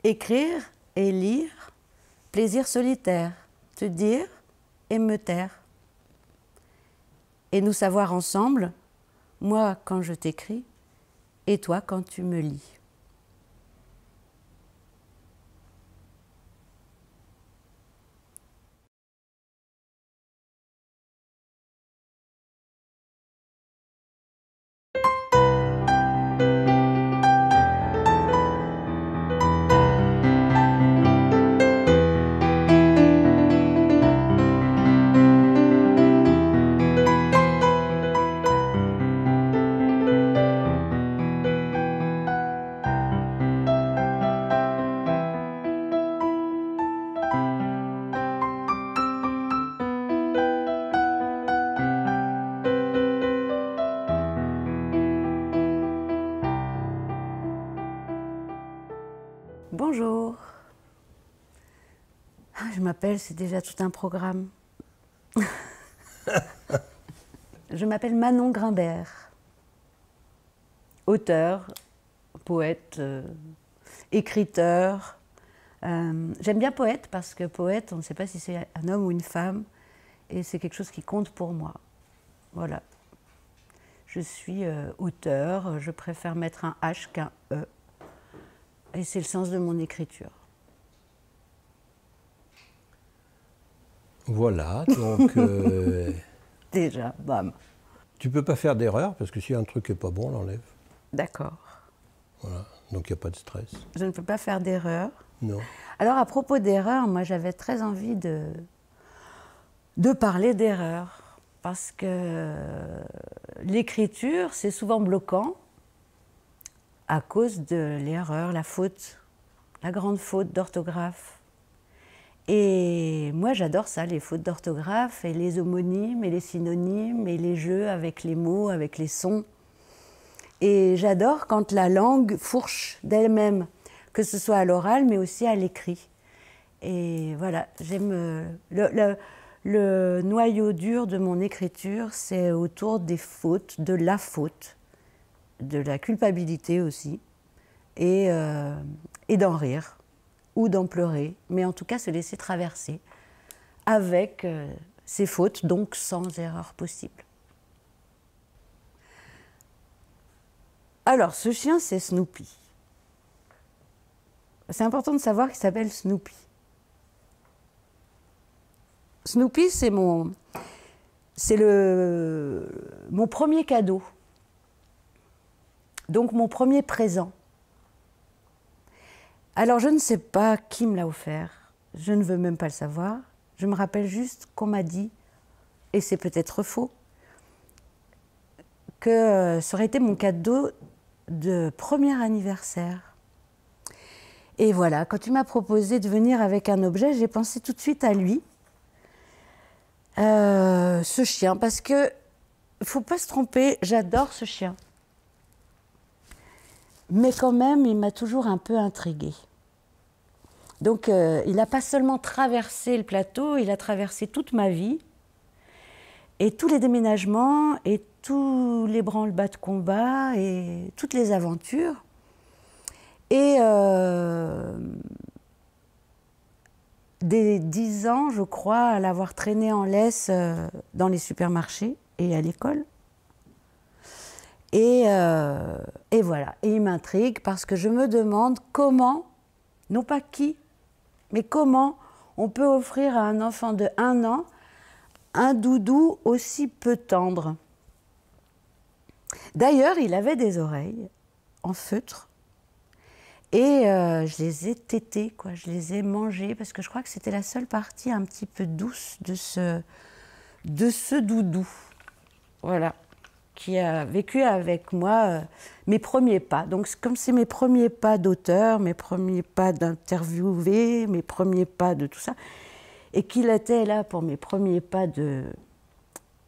Écrire et lire, plaisir solitaire, te dire et me taire. Et nous savoir ensemble, moi quand je t'écris, et toi quand tu me lis. Bonjour. Je m'appelle, c'est déjà tout un programme. Je m'appelle Manon Grimbert. Auteur, poète, écriteur. J'aime bien poète parce que poète, on ne sait pas si c'est un homme ou une femme, et c'est quelque chose qui compte pour moi. Voilà. Je suis auteur, je préfère mettre un H qu'un E. Et c'est le sens de mon écriture. Voilà, donc... Déjà, bam. Tu peux pas faire d'erreur, parce que si un truc est pas bon, on l'enlève. D'accord. Voilà, donc il n'y a pas de stress. Je ne peux pas faire d'erreur. Non. Alors, à propos d'erreur, moi, j'avais très envie de parler d'erreur. Parce que l'écriture, c'est souvent bloquant à cause de l'erreur, la faute, la grande faute d'orthographe. Et moi, j'adore ça, les fautes d'orthographe, et les homonymes, et les synonymes, et les jeux avec les mots, avec les sons. Et j'adore quand la langue fourche d'elle-même, que ce soit à l'oral, mais aussi à l'écrit. Et voilà, j'aime... Le noyau dur de mon écriture, c'est autour des fautes, de la faute, de la culpabilité aussi, et d'en rire, ou d'en pleurer, mais en tout cas se laisser traverser avec ces fautes, donc sans erreur possible. Alors, ce chien, c'est Snoopy. C'est important de savoir qu'il s'appelle Snoopy. Snoopy, c'est mon premier cadeau, donc mon premier présent. Alors, je ne sais pas qui me l'a offert, je ne veux même pas le savoir. Je me rappelle juste qu'on m'a dit, et c'est peut-être faux, que ça aurait été mon cadeau de premier anniversaire. Et voilà, quand tu m'as proposé de venir avec un objet, j'ai pensé tout de suite à lui, ce chien, parce que, faut pas se tromper, j'adore ce chien. Mais quand même, il m'a toujours un peu intriguée. Donc, il n'a pas seulement traversé le plateau, il a traversé toute ma vie, et tous les déménagements, et tous les branle-bas de combat, et toutes les aventures. Et dès 10 ans, je crois, à l'avoir traîné en laisse dans les supermarchés et à l'école. Et voilà, et il m'intrigue parce que je me demande comment, non pas qui, mais comment on peut offrir à un enfant de 1 an un doudou aussi peu tendre. D'ailleurs, il avait des oreilles en feutre et je les ai tétées, quoi, je les ai mangées parce que je crois que c'était la seule partie un petit peu douce de ce doudou. Voilà. Qui a vécu avec moi mes premiers pas. Donc, comme c'est mes premiers pas d'auteur, mes premiers pas d'interviewé, mes premiers pas de tout ça, et qu'il était là pour mes premiers pas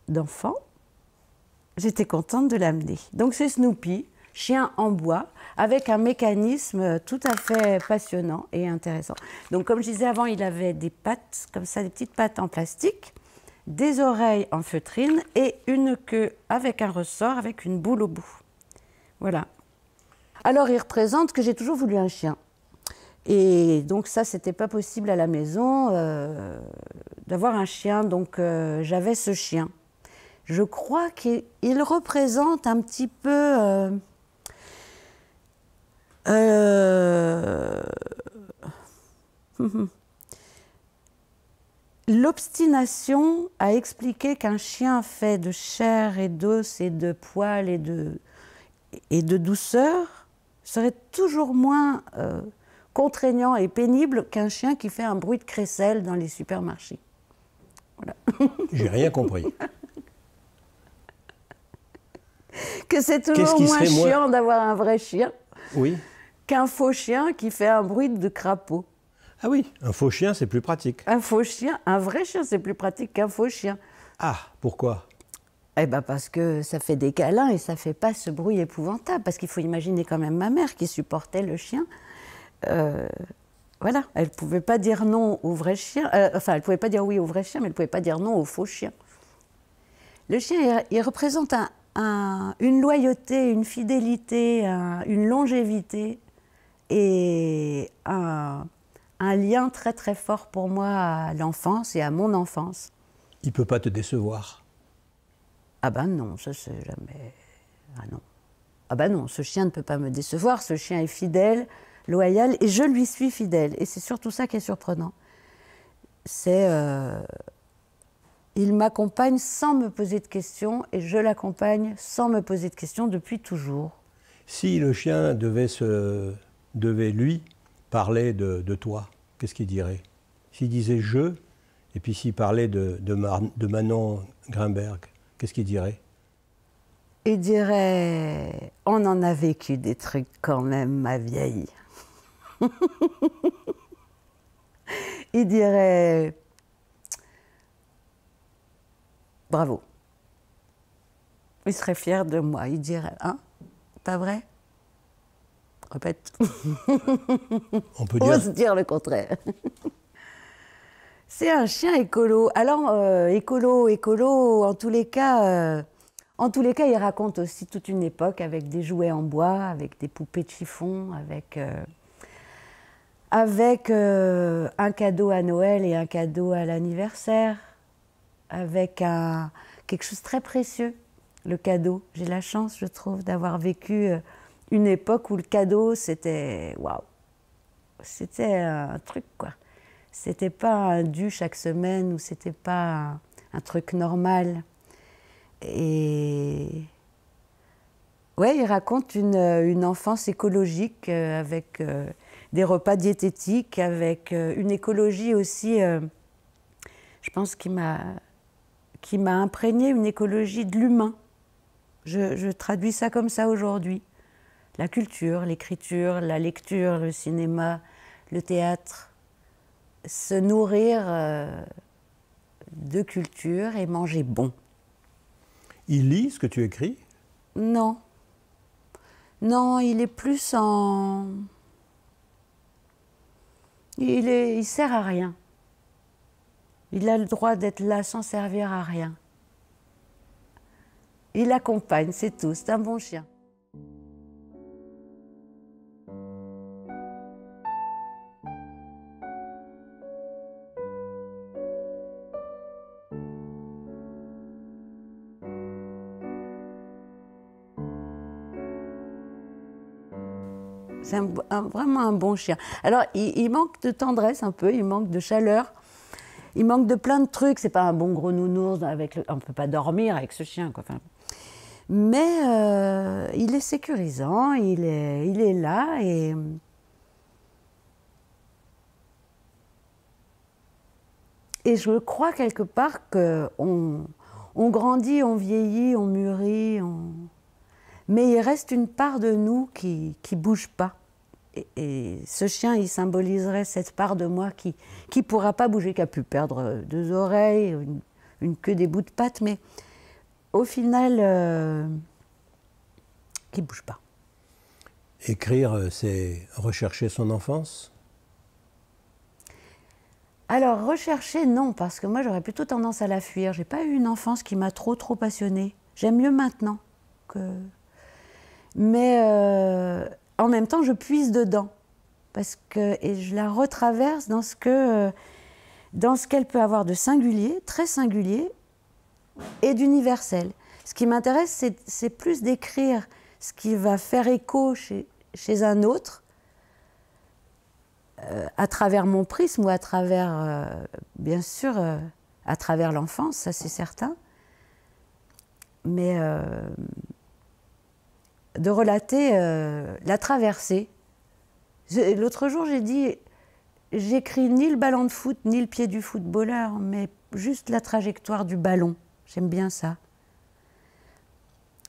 d'enfant, j'étais contente de l'amener. Donc, c'est Snoopy, chien en bois, avec un mécanisme tout à fait passionnant et intéressant. Donc, comme je disais avant, il avait des pattes, comme ça, des petites pattes en plastique, des oreilles en feutrine et une queue avec un ressort, avec une boule au bout. Voilà. Alors, il représente que j'ai toujours voulu un chien. Et donc ça, c'était pas possible à la maison d'avoir un chien, donc j'avais ce chien. Je crois qu'il représente un petit peu l'obstination à expliquer qu'un chien fait de chair et d'os et de poils et de douceur serait toujours moins contraignant et pénible qu'un chien qui fait un bruit de crécelle dans les supermarchés. Voilà. J'ai rien compris. Que c'est toujours moins chiant d'avoir un vrai chien qu'un faux chien qui fait un bruit de crapaud. Ah oui, un faux chien, c'est plus pratique. Un faux chien, un vrai chien, c'est plus pratique qu'un faux chien. Ah, pourquoi? Eh bien parce que ça fait des câlins et ça fait pas ce bruit épouvantable. Parce qu'il faut imaginer quand même ma mère qui supportait le chien. Voilà, elle ne pouvait pas dire non au vrai chien. Enfin, elle ne pouvait pas dire oui au vrai chien, mais elle ne pouvait pas dire non au faux chien. Le chien, il représente une loyauté, une fidélité, une longévité et un lien très très fort pour moi à l'enfance et à mon enfance. Il ne peut pas te décevoir? Ah ben non, ça c'est jamais... Ah non. Ah ben non, ce chien ne peut pas me décevoir, ce chien est fidèle, loyal, et je lui suis fidèle. Et c'est surtout ça qui est surprenant. C'est... il m'accompagne sans me poser de questions, et je l'accompagne sans me poser de questions depuis toujours. Si le chien devait lui, parler de toi, qu'est-ce qu'il dirait? S'il disait « je », et puis s'il parlait de Manon Grimberg, qu'est-ce qu'il dirait? Il dirait « on en a vécu des trucs quand même, ma vieille ». Il dirait « bravo ». Il serait fier de moi. Il dirait « hein, pas vrai ?» Répète. On peut dire... Ose dire le contraire. C'est un chien écolo. Alors, écolo, en tous les cas, il raconte aussi toute une époque avec des jouets en bois, avec des poupées de chiffon, avec un cadeau à Noël et un cadeau à l'anniversaire, avec quelque chose de très précieux, le cadeau. J'ai la chance, je trouve, d'avoir vécu une époque où le cadeau, c'était waouh, c'était un truc quoi. C'était pas un dû chaque semaine ou c'était pas un truc normal. Et ouais, il raconte une enfance écologique avec des repas diététiques, avec une écologie aussi. Je pense qui m'a imprégné une écologie de l'humain. Je traduis ça comme ça aujourd'hui. La culture, l'écriture, la lecture, le cinéma, le théâtre. Se nourrir de culture et manger bon. Il lit ce que tu écris? Non. Non, il est plus en... Il sert à rien. Il a le droit d'être là sans servir à rien. Il accompagne, c'est tout. C'est un bon chien. C'est vraiment un bon chien. Alors, il manque de tendresse un peu, il manque de chaleur, il manque de plein de trucs. C'est pas un bon gros nounours, on ne peut pas dormir avec ce chien, quoi. Enfin, mais il est sécurisant, il est là et je crois quelque part qu'on grandit, on vieillit, on mûrit, mais il reste une part de nous qui ne bouge pas. Et ce chien, il symboliserait cette part de moi qui ne pourra pas bouger, qui a pu perdre 2 oreilles, une queue, des bouts de pattes, mais au final, qui ne bouge pas. Écrire, c'est rechercher son enfance? Alors, rechercher, non, parce que moi, j'aurais plutôt tendance à la fuir. Je n'ai pas eu une enfance qui m'a trop passionnée. J'aime mieux maintenant que... Mais en même temps, je puise dedans. et je la retraverse dans ce qu'elle peut avoir de singulier, très singulier, et d'universel. Ce qui m'intéresse, c'est plus d'écrire ce qui va faire écho chez un autre, à travers mon prisme ou à travers, bien sûr, à travers l'enfance, ça c'est certain, mais de relater la traversée. L'autre jour, j'ai dit, j'écris ni le ballon de foot, ni le pied du footballeur, mais juste la trajectoire du ballon. J'aime bien ça.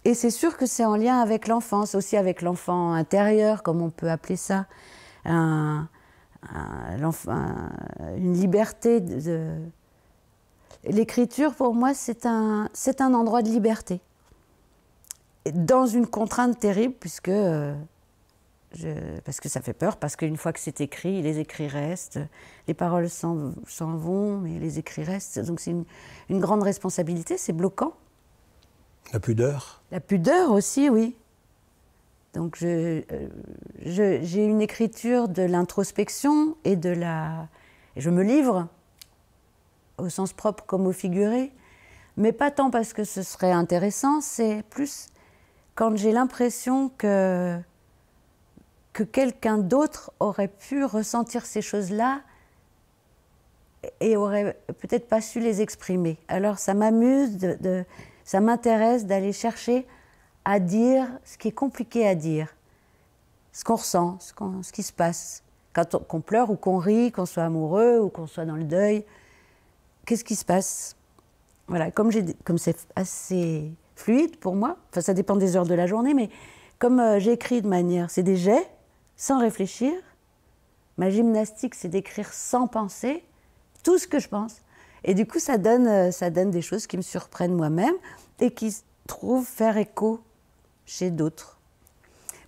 Et c'est sûr que c'est en lien avec l'enfance, aussi avec l'enfant intérieur, comme on peut appeler ça, une liberté. L'écriture, pour moi, c'est un endroit de liberté. Dans une contrainte terrible, parce que ça fait peur, parce qu'une fois que c'est écrit, les écrits restent, les paroles s'en vont, mais les écrits restent. Donc c'est une grande responsabilité, c'est bloquant. La pudeur? La pudeur aussi, oui. Donc j'ai une écriture de l'introspection et je me livre, au sens propre comme au figuré, mais pas tant parce que ce serait intéressant, c'est plus quand j'ai l'impression que quelqu'un d'autre aurait pu ressentir ces choses-là et aurait peut-être pas su les exprimer. Alors ça m'amuse, ça m'intéresse d'aller chercher à dire ce qui est compliqué à dire, ce qu'on ressent, ce qui se passe. Qu'on pleure ou qu'on rit, qu'on soit amoureux ou qu'on soit dans le deuil, qu'est-ce qui se passe? Voilà, comme c'est assez fluide pour moi, enfin ça dépend des heures de la journée, mais comme j'écris de manière, c'est des jets, sans réfléchir. Ma gymnastique, c'est d'écrire sans penser tout ce que je pense. Et du coup, ça donne des choses qui me surprennent moi-même et qui trouvent faire écho chez d'autres.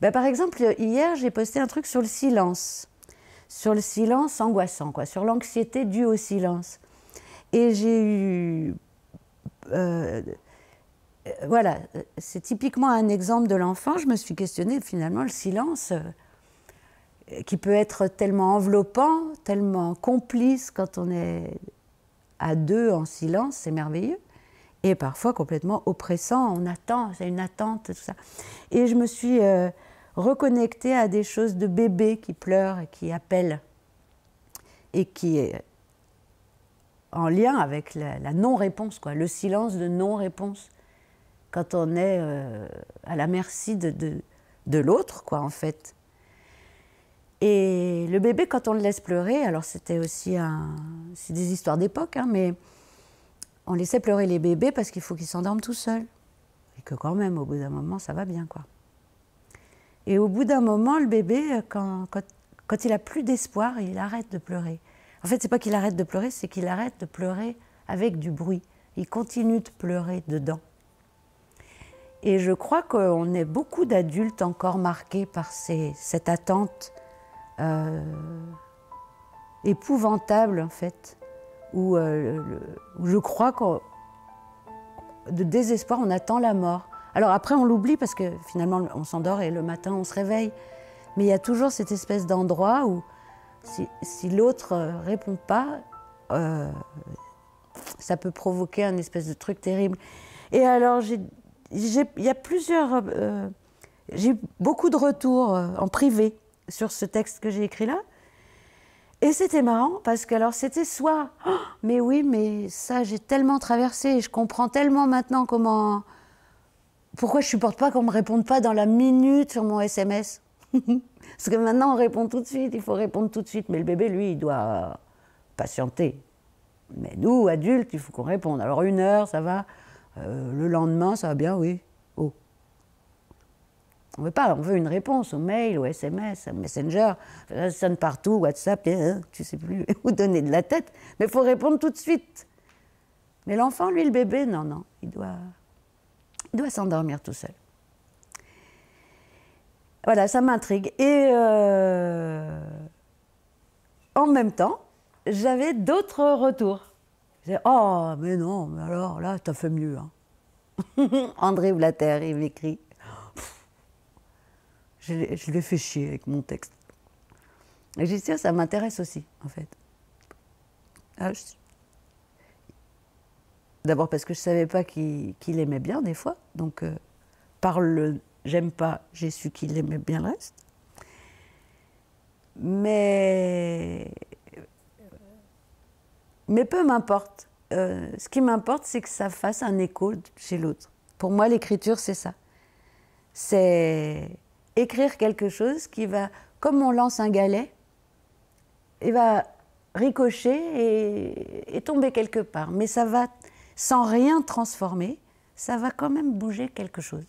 Ben, par exemple, hier, j'ai posté un truc sur le silence angoissant, sur l'anxiété due au silence. Et j'ai eu... voilà, c'est typiquement un exemple de l'enfant. Je me suis questionnée, finalement, le silence... qui peut être tellement enveloppant, tellement complice quand on est à deux en silence, c'est merveilleux, et parfois complètement oppressant, on attend, c'est une attente, tout ça. Et je me suis reconnectée à des choses de bébé qui pleurent et qui appellent, et qui est en lien avec la non-réponse, le silence de non-réponse, quand on est à la merci de l'autre, en fait. Et le bébé, quand on le laisse pleurer, alors c'était aussi c'est des histoires d'époque, mais on laissait pleurer les bébés parce qu'il faut qu'ils s'endorment tout seuls. Et que quand même, au bout d'un moment, ça va bien, Et au bout d'un moment, le bébé, quand il n'a plus d'espoir, il arrête de pleurer. En fait, c'est pas qu'il arrête de pleurer, c'est qu'il arrête de pleurer avec du bruit. Il continue de pleurer dedans. Et je crois qu'on est beaucoup d'adultes encore marqués par cette attente épouvantable, en fait, où je crois de désespoir, on attend la mort. Alors après, on l'oublie parce que finalement, on s'endort et le matin, on se réveille. Mais il y a toujours cette espèce d'endroit où, si l'autre répond pas, ça peut provoquer un espèce de truc terrible. Et alors, il y a plusieurs... j'ai eu beaucoup de retours en privé sur ce texte que j'ai écrit là. Et c'était marrant parce que alors c'était soit oh, mais oui, mais ça j'ai tellement traversé et je comprends tellement maintenant pourquoi je supporte pas qu'on me réponde pas dans la minute sur mon SMS. Parce que maintenant on répond tout de suite, il faut répondre tout de suite. Mais le bébé, lui, il doit patienter. Mais nous, adultes, il faut qu'on réponde. Alors 1 heure, ça va. Le lendemain, ça va bien, oui. Oh. On veut pas, on veut une réponse au mail, au SMS, au Messenger, ça sonne partout, WhatsApp, tu sais plus où donner de la tête, mais il faut répondre tout de suite. Mais l'enfant, lui, le bébé, non, il doit s'endormir tout seul. Voilà, ça m'intrigue. Et en même temps, j'avais d'autres retours. Je disais, oh, mais non, mais alors là, t'as fait mieux. André Blatter, il m'écrit. Je l'ai fait chier avec mon texte. Et j'ai dit, tiens, ça m'intéresse aussi, en fait. Ah, d'abord parce que je ne savais pas qu'il aimait bien, des fois. Donc, par le « j'aime pas », j'ai su qu'il aimait bien le reste. Mais peu m'importe. Ce qui m'importe, c'est que ça fasse un écho chez l'autre. Pour moi, l'écriture, c'est ça. C'est écrire quelque chose qui va, comme on lance un galet, il va ricocher et tomber quelque part. Mais ça va, sans rien transformer, ça va quand même bouger quelque chose.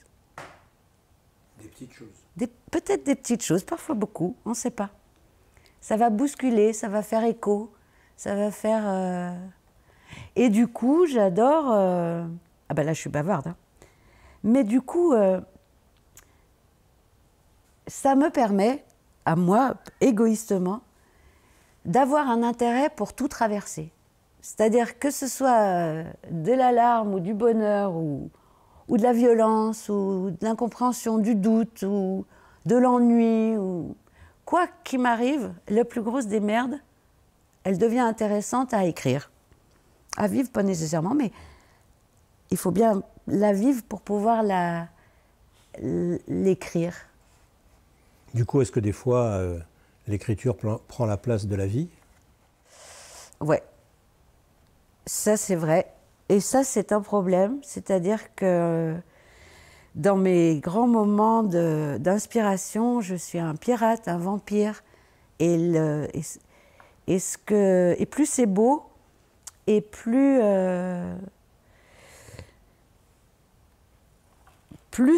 Des petites choses. Peut-être des petites choses, parfois beaucoup, on ne sait pas. Ça va bousculer, ça va faire écho, ça va faire... Et du coup, j'adore... Ah ben là, je suis bavarde. Hein. Mais du coup, ça me permet, à moi, égoïstement, d'avoir un intérêt pour tout traverser. C'est-à-dire que ce soit de l'alarme ou du bonheur ou de la violence ou de l'incompréhension, du doute ou de l'ennui ou... Quoi qu'il m'arrive, la plus grosse des merdes, elle devient intéressante à écrire. À vivre, pas nécessairement, mais il faut bien la vivre pour pouvoir l'écrire. Du coup, est-ce que des fois, l'écriture prend la place de la vie? Ouais. Ça, c'est vrai. Et ça, c'est un problème. C'est-à-dire que dans mes grands moments d'inspiration, je suis un pirate, un vampire. Et plus c'est beau, et plus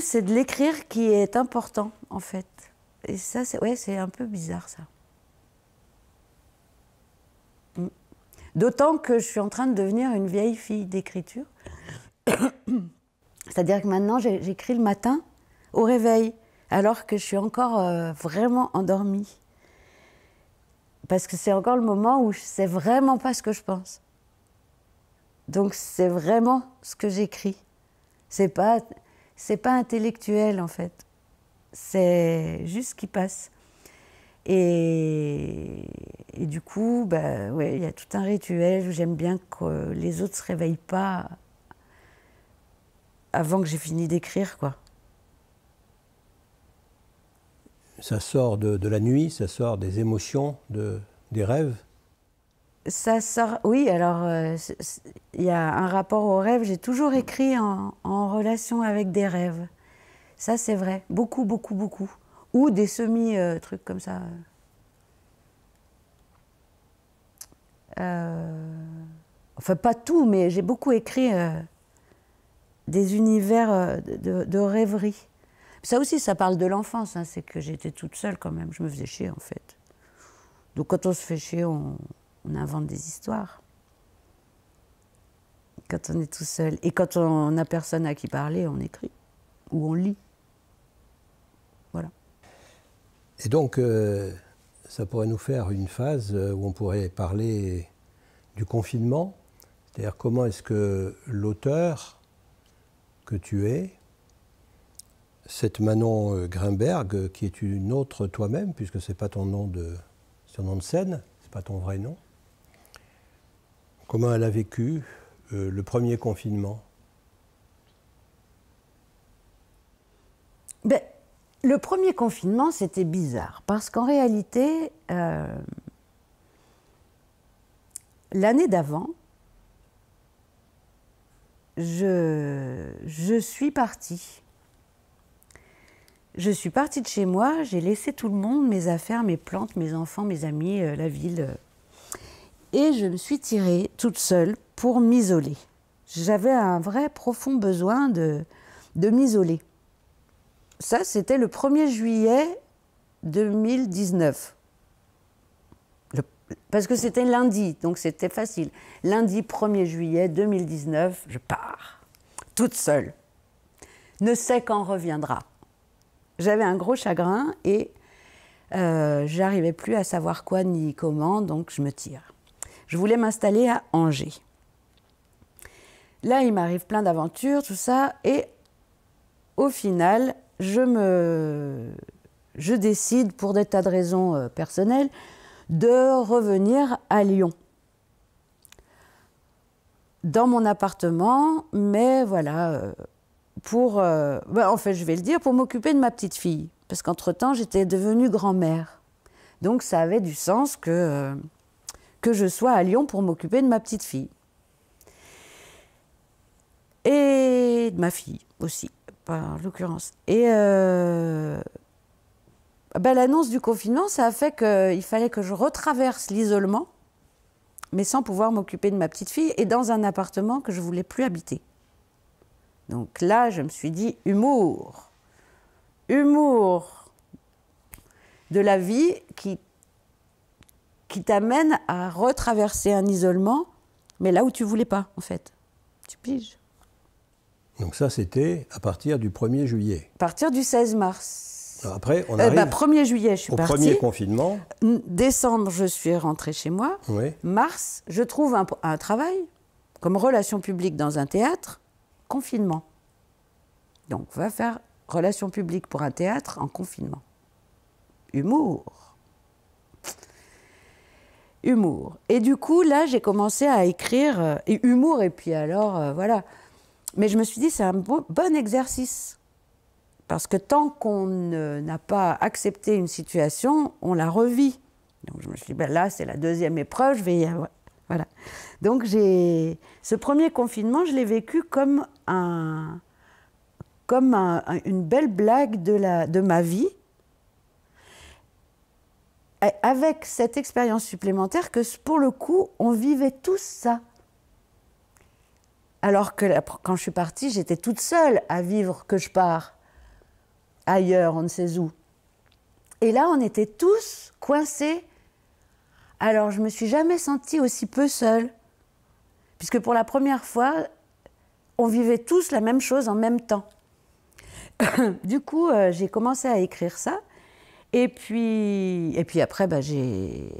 c'est de l'écrire qui est important, en fait. Et ça, c'est un peu bizarre, ça. D'autant que je suis en train de devenir une vieille fille d'écriture. C'est-à-dire que maintenant, j'écris le matin au réveil, alors que je suis encore vraiment endormie. Parce que c'est encore le moment où je ne sais vraiment pas ce que je pense. Donc c'est vraiment ce que j'écris. C'est pas intellectuel, en fait. C'est juste ce qui passe. Et du coup, ouais, il y a tout un rituel. J'aime bien que les autres ne se réveillent pas avant que j'ai fini d'écrire, quoi. Ça sort de la nuit, ça sort des émotions, des rêves? Ça sort, oui, alors il y a un rapport au rêve. J'ai toujours écrit en relation avec des rêves. Ça, c'est vrai. Beaucoup, beaucoup, beaucoup. Ou des semi-trucs comme ça. Enfin, pas tout, mais j'ai beaucoup écrit des univers de rêverie. Ça aussi, ça parle de l'enfance. Hein, c'est que j'étais toute seule quand même. Je me faisais chier, en fait. Donc quand on se fait chier, on invente des histoires. Quand on est tout seul. Et quand on n'a personne à qui parler, on écrit. Ou on lit. Voilà. Et donc, ça pourrait nous faire une phase où on pourrait parler du confinement. C'est-à-dire comment est-ce que l'auteur que tu es, cette Manon Grimberg, qui est une autre toi-même, puisque ce n'est pas ton nom de scène, ce n'est pas ton vrai nom, comment elle a vécu le premier confinement? Le premier confinement, c'était bizarre, parce qu'en réalité, l'année d'avant, je suis partie. Je suis partie de chez moi, j'ai laissé tout le monde, mes affaires, mes plantes, mes enfants, mes amis, la ville. Et je me suis tirée toute seule pour m'isoler. J'avais un vrai profond besoin de m'isoler. Ça, c'était le 1er juillet 2019. Parce que c'était lundi, donc c'était facile. Lundi 1er juillet 2019, je pars, toute seule. Ne sais quand reviendra. J'avais un gros chagrin et j'arrivais plus à savoir quoi ni comment, donc je me tire. Je voulais m'installer à Angers. Là, il m'arrive plein d'aventures, tout ça, et au final, je décide, pour des tas de raisons personnelles, de revenir à Lyon. Dans mon appartement, mais voilà, en fait, je vais le dire, pour m'occuper de ma petite fille. Parce qu'entre-temps, j'étais devenue grand-mère. Donc, ça avait du sens que je sois à Lyon pour m'occuper de ma petite fille. Et de ma fille aussi, en l'occurrence. Et l'annonce du confinement, ça a fait qu'il fallait que je retraverse l'isolement, mais sans pouvoir m'occuper de ma petite fille, et dans un appartement que je ne voulais plus habiter. Donc là, je me suis dit, humour de la vie qui t'amène à retraverser un isolement, mais là où tu ne voulais pas, en fait. Tu piges. Donc ça, c'était à partir du 1er juillet. À partir du 16 mars. Alors après, on arrive 1er juillet, je suis partie. Au premier confinement. Décembre, je suis rentrée chez moi. Oui. Mars, je trouve un travail comme relation publique dans un théâtre. Confinement. Donc, on va faire relation publique pour un théâtre en confinement. Humour. Et du coup, là, j'ai commencé à écrire humour, et puis alors, voilà. Mais je me suis dit, c'est un bon exercice. Parce que tant qu'on n'a pas accepté une situation, on la revit. Donc je me suis dit, là, c'est la deuxième épreuve, je vais y avoir... Voilà. Donc ce premier confinement, je l'ai vécu comme une belle blague de ma vie, avec cette expérience supplémentaire que, pour le coup, on vivait tous ça. Alors que quand je suis partie, j'étais toute seule à vivre que je pars ailleurs, on ne sait où. Et là, on était tous coincés. Alors, je ne me suis jamais sentie aussi peu seule. Puisque pour la première fois, on vivait tous la même chose en même temps. Du coup, j'ai commencé à écrire ça. Et puis après, j'ai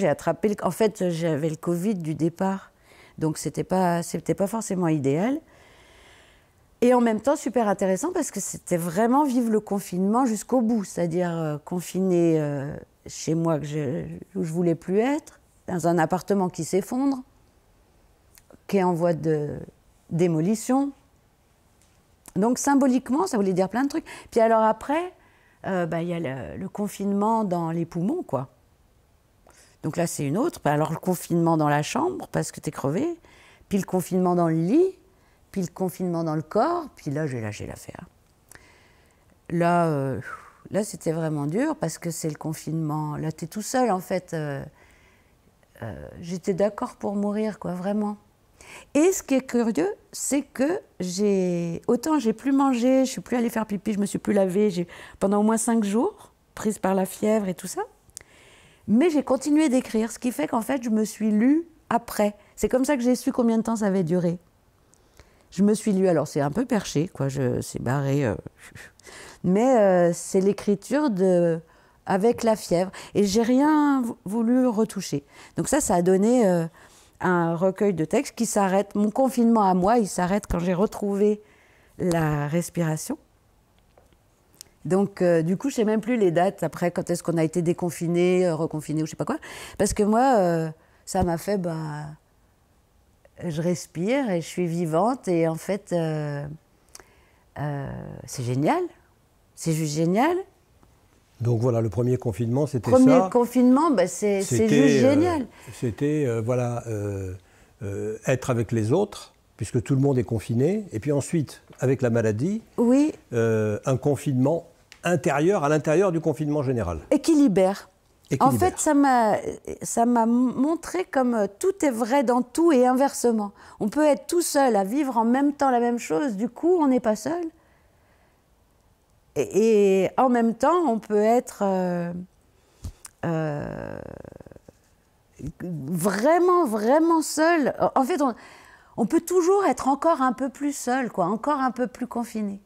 attrapé... En fait, j'avais le Covid du départ. Donc, c'était pas forcément idéal. Et en même temps, super intéressant parce que c'était vraiment vivre le confinement jusqu'au bout. C'est-à-dire confiné chez moi où je ne voulais plus être, dans un appartement qui s'effondre, qui est en voie de démolition. Donc symboliquement, ça voulait dire plein de trucs. Puis alors après, y a le confinement dans les poumons, quoi. Donc là, c'est une autre. Alors le confinement dans la chambre, parce que t'es crevé. Puis le confinement dans le lit. Puis le confinement dans le corps. Puis là, j'ai lâché l'affaire. Là, c'était vraiment dur, parce que c'est le confinement. Là, t'es tout seul, en fait. J'étais d'accord pour mourir, quoi, vraiment. Et ce qui est curieux, c'est que autant j'ai plus mangé, je suis plus allée faire pipi, je me suis plus lavée, pendant au moins 5 jours, prise par la fièvre et tout ça. Mais j'ai continué d'écrire, ce qui fait qu'en fait, je me suis lue après. C'est comme ça que j'ai su combien de temps ça avait duré. Je me suis lue, alors c'est un peu perché, quoi, c'est barré. Mais c'est l'écriture avec la fièvre. Et j'ai rien voulu retoucher. Donc ça a donné un recueil de textes qui s'arrête. Mon confinement à moi, il s'arrête quand j'ai retrouvé la respiration. Donc, du coup, je ne sais même plus les dates après, quand est-ce qu'on a été déconfiné, reconfiné ou je ne sais pas quoi. Parce que moi, ça m'a fait, je respire et je suis vivante. Et en fait, c'est génial. C'est juste génial. Donc voilà, le premier confinement, c'était ça. Premier confinement, c'est juste génial. C'était, être avec les autres, puisque tout le monde est confiné. Et puis ensuite, avec la maladie, oui. Un confinement intérieur à l'intérieur du confinement général. Équilibre. En fait, ça m'a montré comme tout est vrai dans tout et inversement. On peut être tout seul à vivre en même temps la même chose, du coup, on n'est pas seul. Et en même temps, on peut être vraiment, vraiment seul. En fait, on peut toujours être encore un peu plus seul, quoi, encore un peu plus confiné.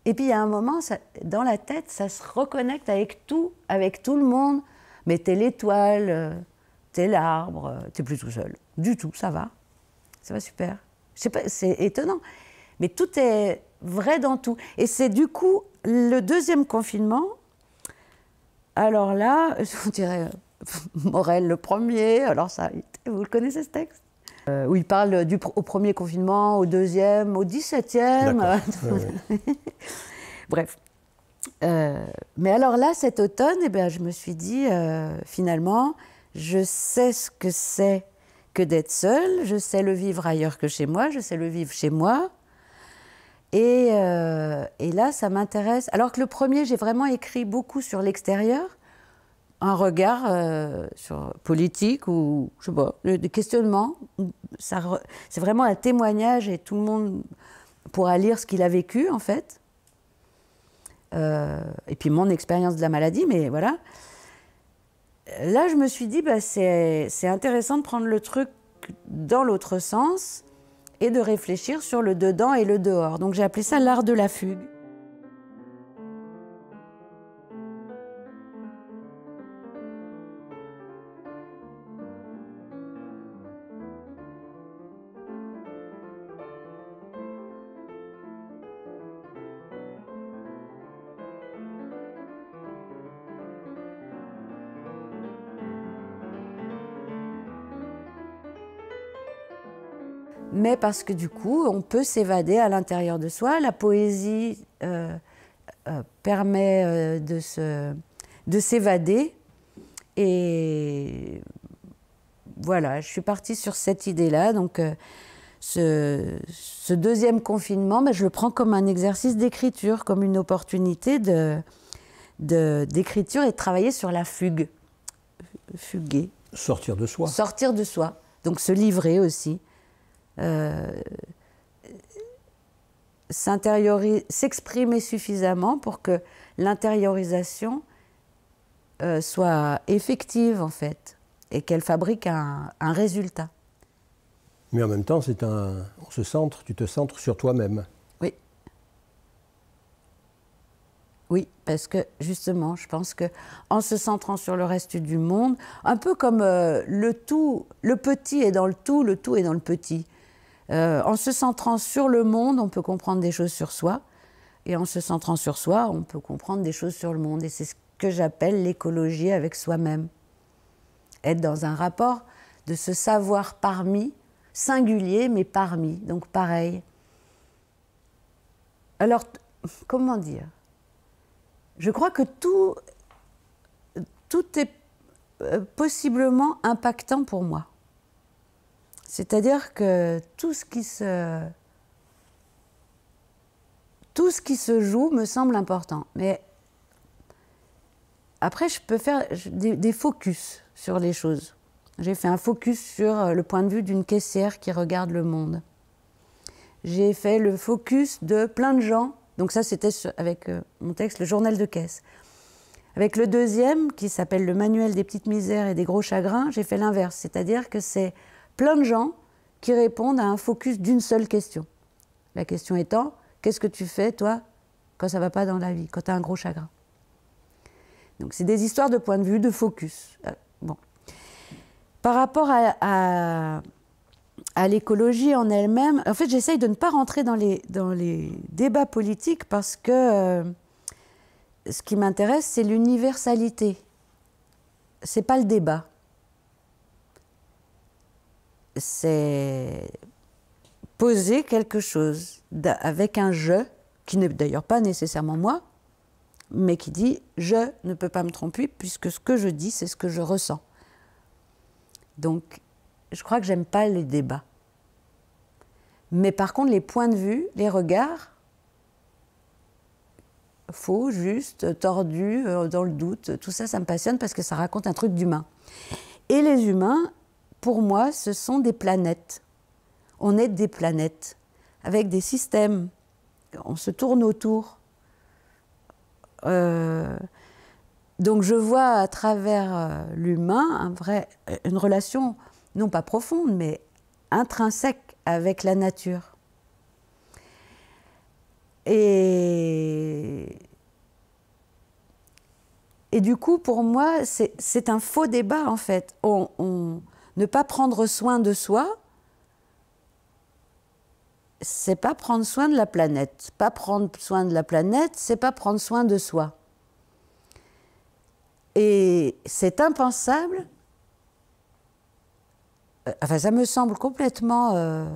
Et puis, il y a un moment, dans la tête, ça se reconnecte avec tout le monde. Mais t'es l'étoile, t'es l'arbre, t'es plus tout seul. Du tout, ça va super. Je sais pas, c'est étonnant. Mais tout est vrai dans tout. Et c'est du coup le deuxième confinement Alors là, on dirait Morel le premier, alors ça, vous le connaissez ce texte? Où il parle au premier confinement, au deuxième, au 17e. Bref. Mais alors là, cet automne, eh bien, je me suis dit, finalement, je sais ce que c'est que d'être seule, je sais le vivre ailleurs que chez moi, je sais le vivre chez moi. Et là, ça m'intéresse. Alors que le premier, j'ai vraiment écrit beaucoup sur l'extérieur, un regard sur politique ou, je sais pas, des questionnements. C'est vraiment un témoignage et tout le monde pourra lire ce qu'il a vécu, en fait. Et puis mon expérience de la maladie, mais voilà. Là, je me suis dit, bah, c'est intéressant de prendre le truc dans l'autre sens et de réfléchir sur le dedans et le dehors. Donc j'ai appelé ça l'art de la fugue. Mais parce que du coup, on peut s'évader à l'intérieur de soi. La poésie permet de s'évader. Et voilà, je suis partie sur cette idée-là. Donc, ce deuxième confinement, je le prends comme un exercice d'écriture, comme une opportunité d'écriture et de travailler sur la fugue. Fuguer. Sortir de soi. Sortir de soi. Donc, se livrer aussi. S'exprimer suffisamment pour que l'intériorisation soit effective en fait et qu'elle fabrique un résultat. Mais en même temps, on se centre, tu te centres sur toi-même. Oui. Oui, parce que justement, je pense qu'en se centrant sur le reste du monde, un peu comme le petit est dans le tout est dans le petit. En se centrant sur le monde, on peut comprendre des choses sur soi. Et en se centrant sur soi, on peut comprendre des choses sur le monde. Et c'est ce que j'appelle l'écologie avec soi-même. Être dans un rapport de se savoir parmi, singulier, mais parmi, donc pareil. Alors, comment dire? Je crois que tout est possiblement impactant pour moi. C'est-à-dire que tout ce qui se joue me semble important. Mais après, je peux faire des focus sur les choses. J'ai fait un focus sur le point de vue d'une caissière qui regarde le monde. J'ai fait le focus de plein de gens. Donc ça, c'était avec mon texte, le journal de caisse. Avec le deuxième, qui s'appelle le manuel des petites misères et des gros chagrins, j'ai fait l'inverse. C'est-à-dire que c'est plein de gens qui répondent à un focus d'une seule question. La question étant, qu'est-ce que tu fais, toi, quand ça ne va pas dans la vie, quand tu as un gros chagrin? Donc, c'est des histoires de point de vue, de focus. Bon. Par rapport à l'écologie en elle-même, en fait, j'essaye de ne pas rentrer dans les débats politiques parce que ce qui m'intéresse, c'est l'universalité. Ce n'est pas le débat. C'est poser quelque chose avec un « je », qui n'est d'ailleurs pas nécessairement moi, mais qui dit « je ne peux pas me tromper puisque ce que je dis, c'est ce que je ressens ». Donc, je crois que j'aime pas les débats. Mais par contre, les points de vue, les regards, faux, juste, tordus, dans le doute, tout ça, ça me passionne parce que ça raconte un truc d'humain. Et les humains, pour moi, ce sont des planètes. On est des planètes, avec des systèmes. On se tourne autour. Donc je vois à travers l'humain une relation, non pas profonde, mais intrinsèque avec la nature. Et du coup, pour moi, c'est un faux débat, en fait. Ne pas prendre soin de soi, c'est pas prendre soin de la planète. Pas prendre soin de la planète, c'est pas prendre soin de soi. Et c'est impensable, enfin ça me semble complètement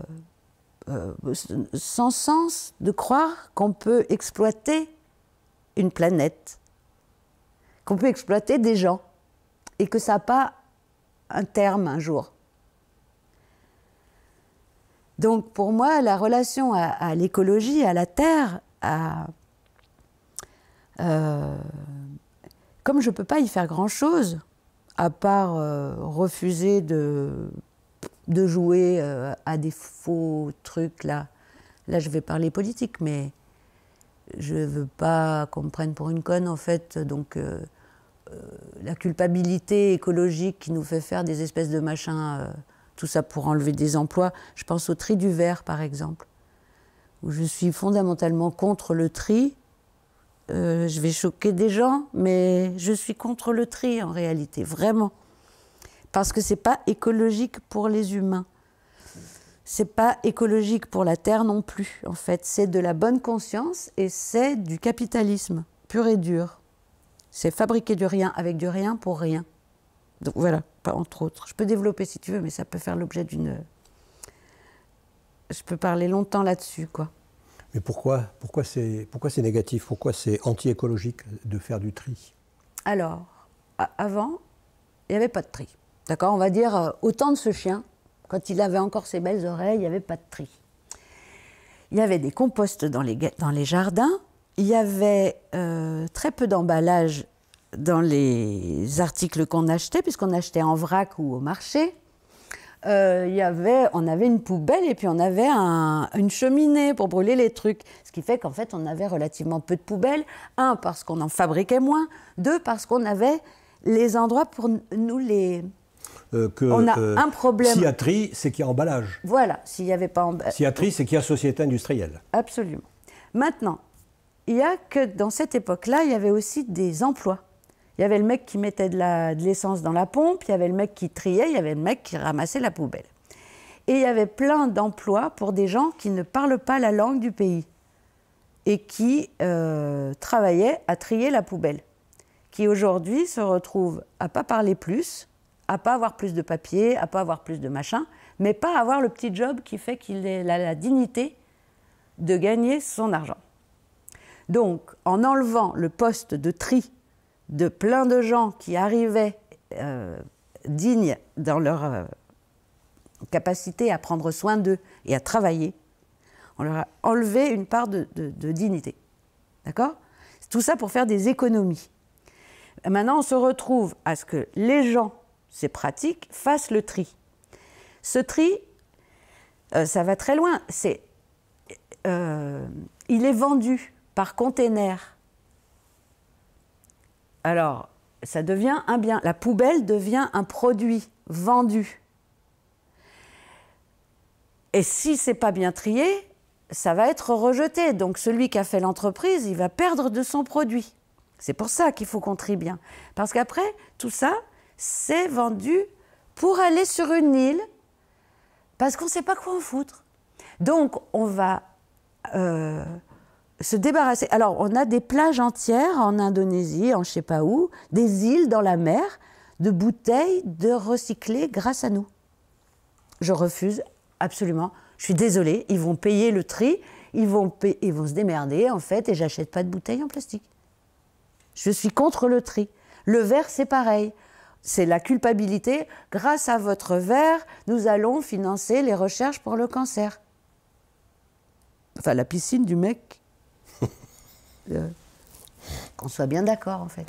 sans sens de croire qu'on peut exploiter une planète, qu'on peut exploiter des gens, et que ça n'a pas un terme un jour. Donc pour moi, la relation à l'écologie, à la Terre, comme je ne peux pas y faire grand-chose, à part refuser de jouer à des faux trucs, là je vais parler politique, mais je ne veux pas qu'on me prenne pour une conne, en fait. Donc la culpabilité écologique qui nous fait faire des espèces de machins, tout ça pour enlever des emplois. Je pense au tri du verre, par exemple, où je suis fondamentalement contre le tri. Je vais choquer des gens, mais je suis contre le tri, en réalité, vraiment. Parce que ce n'est pas écologique pour les humains. Ce n'est pas écologique pour la Terre non plus, en fait. C'est de la bonne conscience et c'est du capitalisme, pur et dur. C'est fabriquer du rien avec du rien pour rien. Donc voilà, entre autres. Je peux développer si tu veux, mais ça peut faire l'objet d'une... Je peux parler longtemps là-dessus, quoi. Mais pourquoi c'est négatif? Pourquoi c'est anti-écologique de faire du tri? Alors, avant, il n'y avait pas de tri. D'accord? On va dire, au temps de ce chien, quand il avait encore ses belles oreilles, il n'y avait pas de tri. Il y avait des composts dans les jardins, il y avait très peu d'emballage dans les articles qu'on achetait, puisqu'on achetait en vrac ou au marché. On avait une poubelle et puis on avait une cheminée pour brûler les trucs. Ce qui fait qu'en fait, on avait relativement peu de poubelles. Un, parce qu'on en fabriquait moins. Deux, parce qu'on avait les endroits pour nous les... on a un problème. S'il y a tri, c'est qu'il y a emballage. Voilà, s'il n'y avait pas emballage. S'il y a tri, c'est qu'il y a société industrielle. Absolument. Maintenant, il y a que dans cette époque-là, il y avait aussi des emplois. Il y avait le mec qui mettait de l'essence dans la pompe, il y avait le mec qui triait, il y avait le mec qui ramassait la poubelle. Et il y avait plein d'emplois pour des gens qui ne parlent pas la langue du pays et qui travaillaient à trier la poubelle, qui aujourd'hui se retrouvent à ne pas parler plus, à ne pas avoir plus de papier, à ne pas avoir plus de machin, mais pas avoir le petit job qui fait qu'il a la dignité de gagner son argent. Donc, en enlevant le poste de tri de plein de gens qui arrivaient dignes dans leur capacité à prendre soin d'eux et à travailler, on leur a enlevé une part de dignité. D'accord? Tout ça pour faire des économies. Maintenant, on se retrouve à ce que les gens, c'est pratique, fassent le tri. Ce tri, ça va très loin. Il est vendu par container. Alors, ça devient un bien. La poubelle devient un produit vendu. Et si ce n'est pas bien trié, ça va être rejeté. Donc celui qui a fait l'entreprise, il va perdre de son produit. C'est pour ça qu'il faut qu'on trie bien. Parce qu'après, tout ça, c'est vendu pour aller sur une île, parce qu'on ne sait pas quoi en foutre. Donc, on va se débarrasser. Alors, on a des plages entières en Indonésie, en je ne sais pas où, des îles dans la mer, de bouteilles de recyclées grâce à nous. Je refuse absolument. Je suis désolée, ils vont payer le tri, ils vont se démerder, en fait, et j'achète pas de bouteilles en plastique. Je suis contre le tri. Le verre, c'est pareil. C'est la culpabilité. Grâce à votre verre, nous allons financer les recherches pour le cancer. Enfin, la piscine du mec. Qu'on soit bien d'accord, en fait.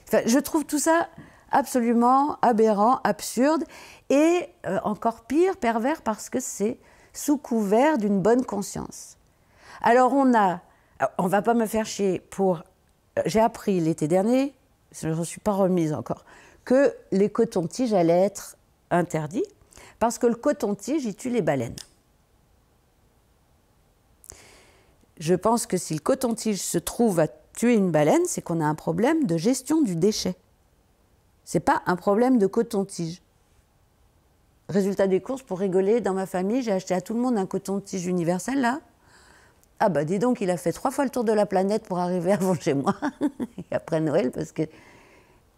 Enfin, je trouve tout ça absolument aberrant, absurde, et encore pire, pervers, parce que c'est sous couvert d'une bonne conscience. Alors, on ne va pas me faire chier pour... J'ai appris l'été dernier, je ne suis pas remise encore, que les cotons-tiges allaient être interdits, parce que le coton-tige, il tue les baleines. Je pense que si le coton-tige se trouve à tuer une baleine, c'est qu'on a un problème de gestion du déchet. Ce n'est pas un problème de coton-tige. Résultat des courses, pour rigoler, dans ma famille, j'ai acheté à tout le monde un coton-tige universel, là. Ah bah dis donc, il a fait 3 fois le tour de la planète pour arriver avant chez moi, et après Noël, parce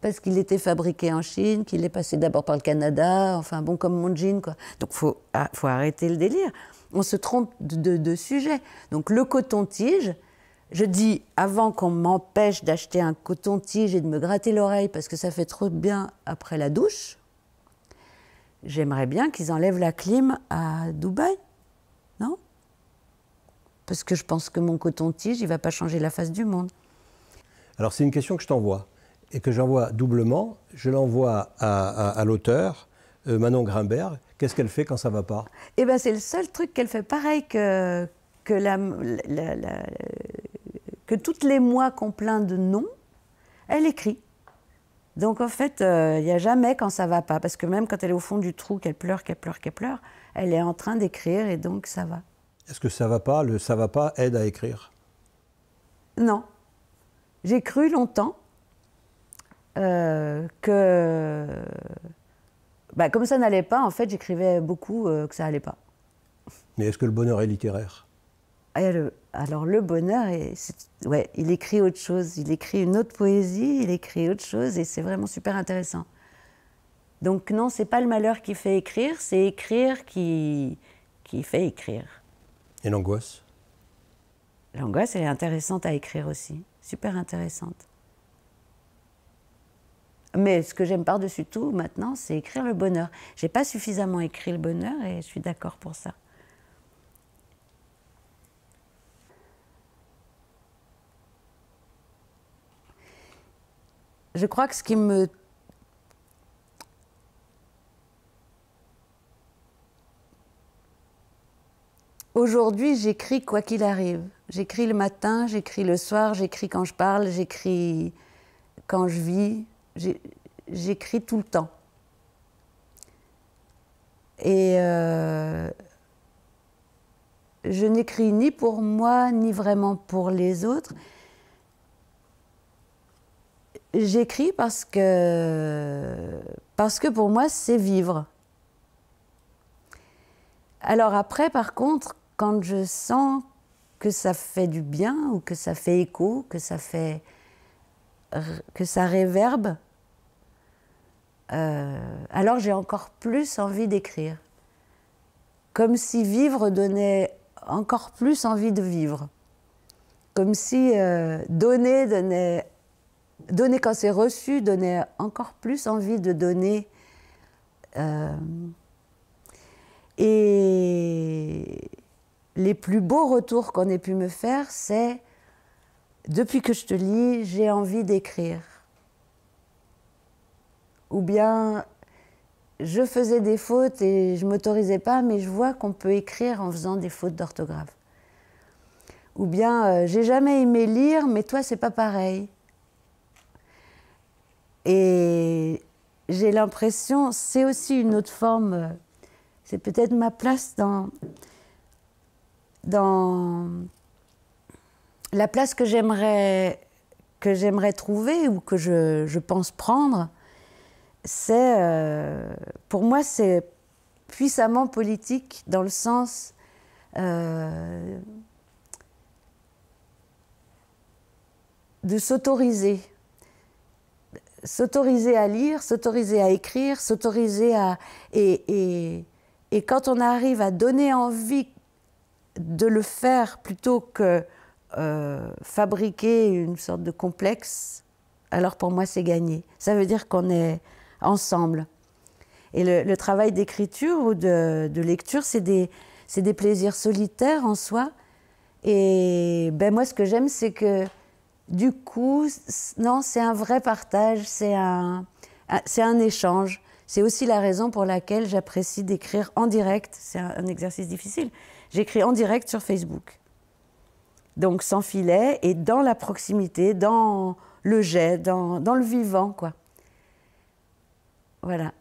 parce qu'il était fabriqué en Chine, qu'il est passé d'abord par le Canada, enfin bon, comme mon jean, quoi. Donc faut arrêter le délire. On se trompe de sujet. Donc le coton-tige, je dis, avant qu'on m'empêche d'acheter un coton-tige et de me gratter l'oreille parce que ça fait trop bien après la douche, j'aimerais bien qu'ils enlèvent la clim à Dubaï, non? Parce que je pense que mon coton-tige, il ne va pas changer la face du monde. Alors c'est une question que je t'envoie, et que j'envoie doublement. Je l'envoie à l'auteur, Manon Grimbert. Qu'est-ce qu'elle fait quand ça ne va pas? Eh bien, c'est le seul truc qu'elle fait pareil que toutes les mois qu'on plaint de non, elle écrit. Donc en fait, il n'y a jamais quand ça ne va pas, parce que même quand elle est au fond du trou, qu'elle pleure, elle est en train d'écrire et donc ça va. Est-ce que ça va pas, le ça va pas aide à écrire? Non. J'ai cru longtemps que, comme ça n'allait pas, en fait, j'écrivais beaucoup que ça n'allait pas. Mais est-ce que le bonheur est littéraire? Alors le bonheur, ouais, il écrit autre chose, il écrit une autre poésie, il écrit autre chose, et c'est vraiment super intéressant. Donc non, c'est pas le malheur qui fait écrire, c'est écrire qui fait écrire. Et l'angoisse? L'angoisse, elle est intéressante à écrire aussi, super intéressante. Mais ce que j'aime par-dessus tout maintenant, c'est écrire le bonheur. J'ai pas suffisamment écrit le bonheur et je suis d'accord pour ça. Je crois que ce qui me... Aujourd'hui, j'écris quoi qu'il arrive. J'écris le matin, j'écris le soir, j'écris quand je parle, j'écris quand je vis. J'écris tout le temps. Et je n'écris ni pour moi, ni vraiment pour les autres. J'écris parce que pour moi, c'est vivre. Alors après, par contre, quand je sens que ça fait du bien, ou que ça fait écho, que ça réverbe, alors j'ai encore plus envie d'écrire. Comme si vivre donnait encore plus envie de vivre. Comme si donner quand c'est reçu donnait encore plus envie de donner. Et les plus beaux retours qu'on ait pu me faire, c'est depuis que je te lis, j'ai envie d'écrire. Ou bien je faisais des fautes et je ne m'autorisais pas, mais je vois qu'on peut écrire en faisant des fautes d'orthographe. Ou bien j'ai jamais aimé lire, mais toi c'est pas pareil. Et j'ai l'impression, c'est aussi une autre forme, c'est peut-être ma place dans la place que j'aimerais trouver ou que je pense prendre. Pour moi, c'est puissamment politique dans le sens de s'autoriser. S'autoriser à lire, s'autoriser à écrire, s'autoriser à... Et quand on arrive à donner envie de le faire plutôt que fabriquer une sorte de complexe, alors pour moi c'est gagné. Ça veut dire qu'on est ensemble. Et le travail d'écriture ou de lecture, c'est des plaisirs solitaires en soi. Et moi ce que j'aime, c'est que du coup, non, c'est un vrai partage, c'est un échange. C'est aussi la raison pour laquelle j'apprécie d'écrire en direct. C'est un exercice difficile. J'écris en direct sur Facebook. Donc sans filet et dans la proximité, dans le jet, dans le vivant, quoi. Voilà.